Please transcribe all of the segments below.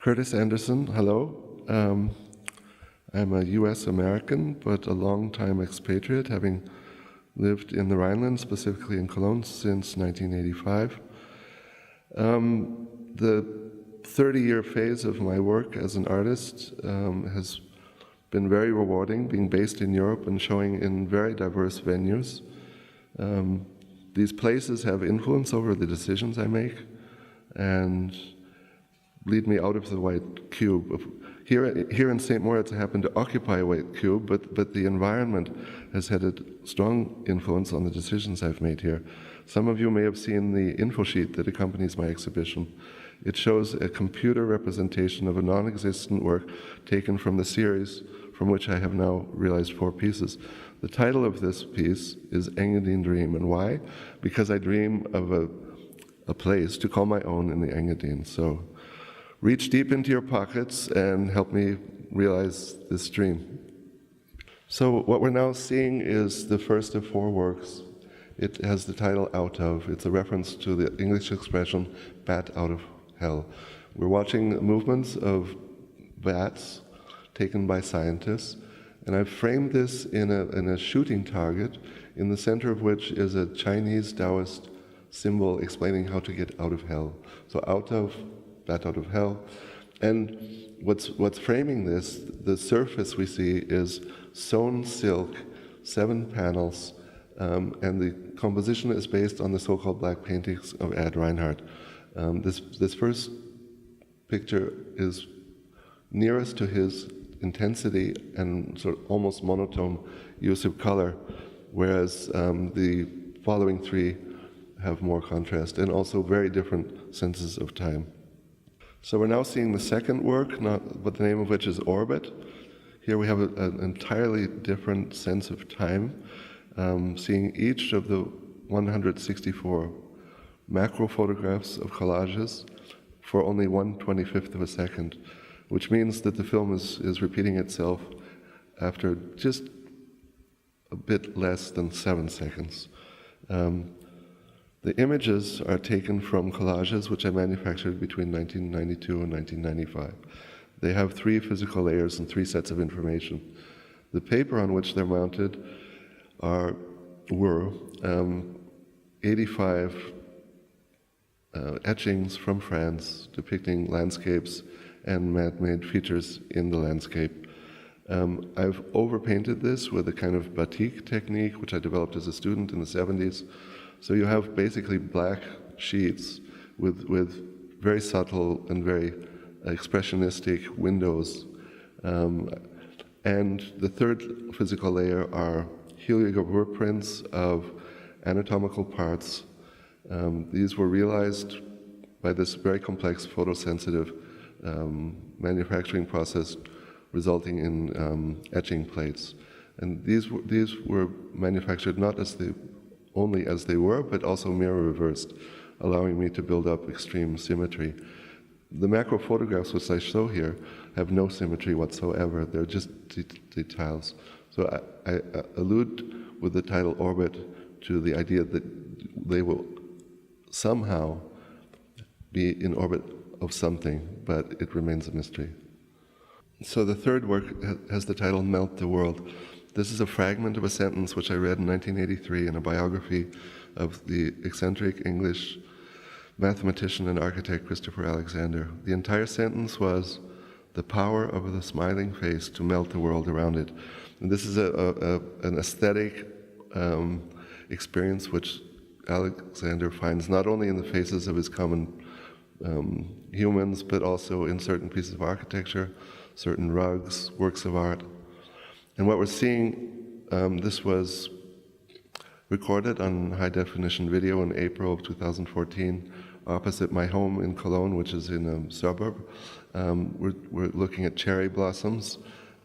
Curtis Anderson, hello. I'm a US American, but a long-time expatriate, having lived in the Rhineland, specifically in Cologne, since 1985. The 30-year phase of my work as an artist has been very rewarding, being based in Europe and showing in very diverse venues. These places have influence over the decisions I make and lead me out of the white cube. Here in St. Moritz, I happen to occupy a white cube, but the environment has had a strong influence on the decisions I've made here. Some of you may have seen the info sheet that accompanies my exhibition. It shows a computer representation of a non-existent work taken from the series, from which I have now realized 4 pieces. The title of this piece is Engadine Dream, and why? Because I dream of a place to call my own in the Engadine. So reach deep into your pockets and help me realize this dream. So what we're now seeing is the first of 4 works. It has the title Out Of. It's a reference to the English expression, bat out of hell. We're watching movements of bats taken by scientists, and I've framed this in a shooting target, in the center of which is a Chinese Taoist symbol explaining how to get out of hell. So out of, bat out of hell. And what's framing this, the surface we see is sewn silk, 7 panels, and the composition is based on the so-called black paintings of Ed Reinhardt. This first picture is nearest to his intensity and sort of almost monotone use of color, whereas the following 3 have more contrast and also very different senses of time. So we're now seeing the second work, but the name of which is Orbit. Here we have an entirely different sense of time, seeing each of the 164 macro photographs of collages for only 1/25 of a second, which means that the film is repeating itself after just a bit less than 7 seconds. The images are taken from collages which I manufactured between 1992 and 1995. They have 3 physical layers and 3 sets of information. The paper on which they're mounted were 85 etchings from France depicting landscapes and man-made features in the landscape. I've overpainted this with a kind of batik technique, which I developed as a student in the 70s. So you have basically black sheets with very subtle and very expressionistic windows. And the third physical layer are heliograph prints of anatomical parts. These were realized by this very complex photosensitive manufacturing process resulting in etching plates. And these were manufactured not only as they were, but also mirror reversed, allowing me to build up extreme symmetry. The macro photographs which I show here have no symmetry whatsoever. They're just details. So I allude with the title Orbit to the idea that they will somehow be in orbit of something, but it remains a mystery. So the third work has the title Melt the World. This is a fragment of a sentence which I read in 1983 in a biography of the eccentric English mathematician and architect Christopher Alexander. The entire sentence was, "The power of the smiling face to melt the world around it." And this is an aesthetic experience which Alexander finds not only in the faces of his common humans, but also in certain pieces of architecture, certain rugs, works of art. And what we're seeing, this was recorded on high-definition video in April of 2014, opposite my home in Cologne, which is in a suburb. We're looking at cherry blossoms.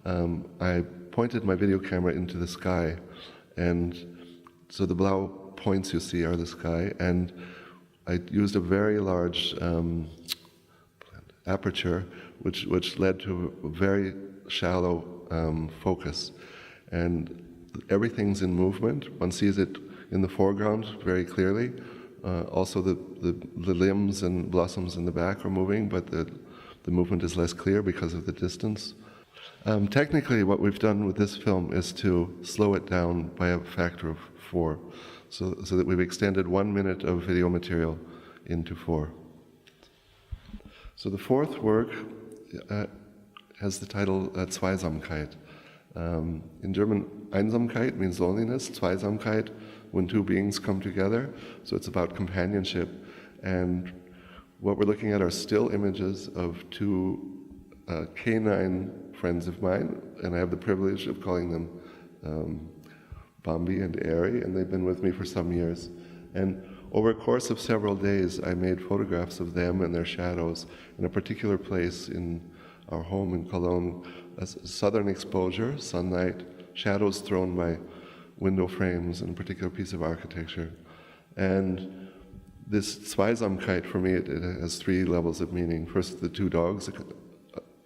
I pointed my video camera into the sky, and so the blau points you see are the sky, and I used a very large aperture, which led to a very shallow focus. And everything's in movement. One sees it in the foreground very clearly. Also the limbs and blossoms in the back are moving, but the the movement is less clear because of the distance. Technically, what we've done with this film is to slow it down by a factor of 4, so that we've extended 1 minute of video material into 4. So the fourth work has the title Zweisamkeit. In German, Einsamkeit means loneliness, Zweisamkeit, when two beings come together. So it's about companionship. And what we're looking at are still images of two canine friends of mine, and I have the privilege of calling them Bambi and Airy, and they've been with me for some years. And over a course of several days, I made photographs of them and their shadows in a particular place in our home in Cologne, a southern exposure, sunlight, shadows thrown by window frames and a particular piece of architecture. And this Zweisamkeit, for me, it has 3 levels of meaning. First, the 2 dogs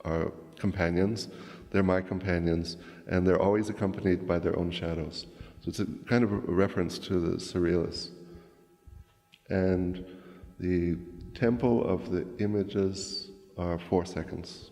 are companions. They're my companions, and they're always accompanied by their own shadows. So it's a kind of a reference to the surrealists. And the tempo of the images are 4 seconds.